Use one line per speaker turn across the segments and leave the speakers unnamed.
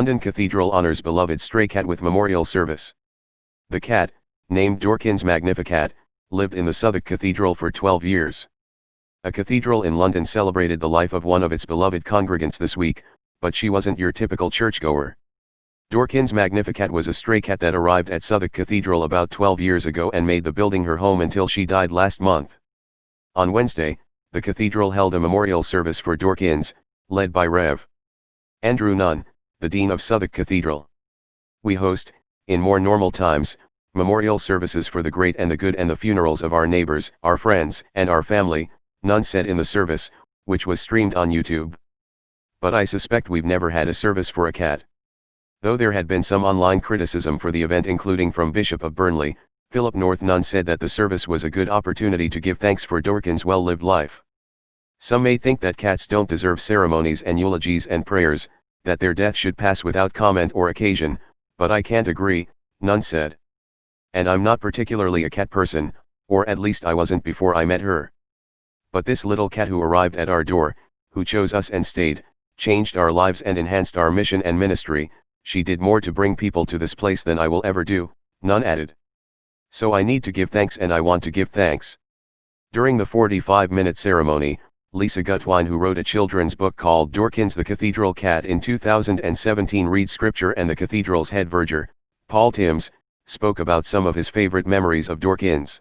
London Cathedral honors beloved stray cat with memorial service. The cat, named Dorkins Magnificat, lived in the Southwark Cathedral for 12 years. A cathedral in London celebrated the life of one of its beloved congregants this week, but she wasn't your typical churchgoer. Dorkins Magnificat was a stray cat that arrived at Southwark Cathedral about 12 years ago and made the building her home until she died last month. On Wednesday, the cathedral held a memorial service for Dorkins, led by Rev. Andrew Nunn, the Dean of Southwark Cathedral. We host, in more normal times, memorial services for the great and the good and the funerals of our neighbors, our friends, and our family, Nunn said in the service, which was streamed on YouTube. But I suspect we've never had a service for a cat. Though there had been some online criticism for the event including from Bishop of Burnley, Philip North, Nunn said that the service was a good opportunity to give thanks for Dorkins' well-lived life. Some may think that cats don't deserve ceremonies and eulogies and prayers, that their death should pass without comment or occasion, but I can't agree, Nunn said. And I'm not particularly a cat person, or at least I wasn't before I met her. But this little cat who arrived at our door, who chose us and stayed, changed our lives and enhanced our mission and ministry, she did more to bring people to this place than I will ever do, Nunn added. So I need to give thanks and I want to give thanks. During the 45-minute ceremony, Lisa Gutwine, who wrote a children's book called Dorkins the Cathedral Cat in 2017, read scripture, and the cathedral's head verger, Paul Timms, spoke about some of his favorite memories of Dorkins.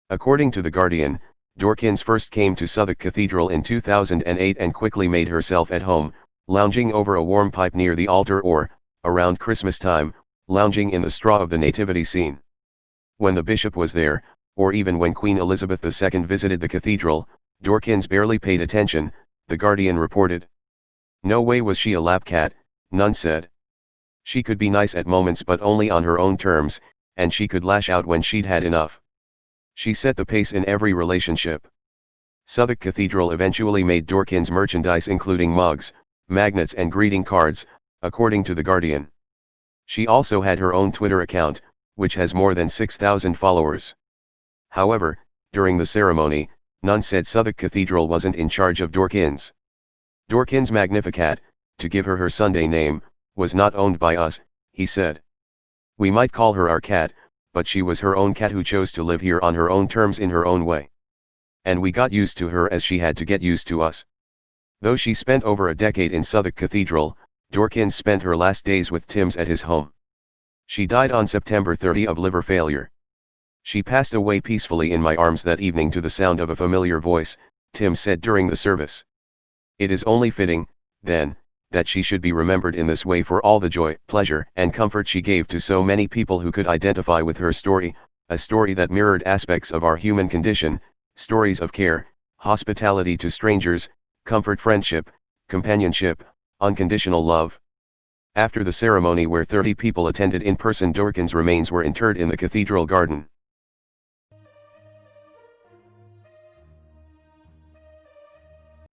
According to The Guardian, Dorkins first came to Southwark Cathedral in 2008 and quickly made herself at home, lounging over a warm pipe near the altar or, around Christmas time, lounging in the straw of the nativity scene. When the bishop was there, or even when Queen Elizabeth II visited the cathedral, Dorkins barely paid attention, The Guardian reported. No way was she a lap cat, Nunn said. She could be nice at moments but only on her own terms, and she could lash out when she'd had enough. She set the pace in every relationship. Southwark Cathedral eventually made Dorkins merchandise including mugs, magnets and greeting cards, according to The Guardian. She also had her own Twitter account, which has more than 6,000 followers. However, during the ceremony, Nunn said Southwark Cathedral wasn't in charge of Dorkins. Dorkins Magnificat, to give her her Sunday name, was not owned by us, he said. We might call her our cat, but she was her own cat who chose to live here on her own terms in her own way. And we got used to her as she had to get used to us. Though she spent over a decade in Southwark Cathedral, Dorkins spent her last days with Timms at his home. She died on September 30 of liver failure. She passed away peacefully in my arms that evening to the sound of a familiar voice, Timms said during the service. It is only fitting, then, that she should be remembered in this way for all the joy, pleasure, and comfort she gave to so many people who could identify with her story, a story that mirrored aspects of our human condition, stories of care, hospitality to strangers, comfort, friendship, companionship, unconditional love. After the ceremony, where 30 people attended in person, Dorkins' remains were interred in the cathedral garden.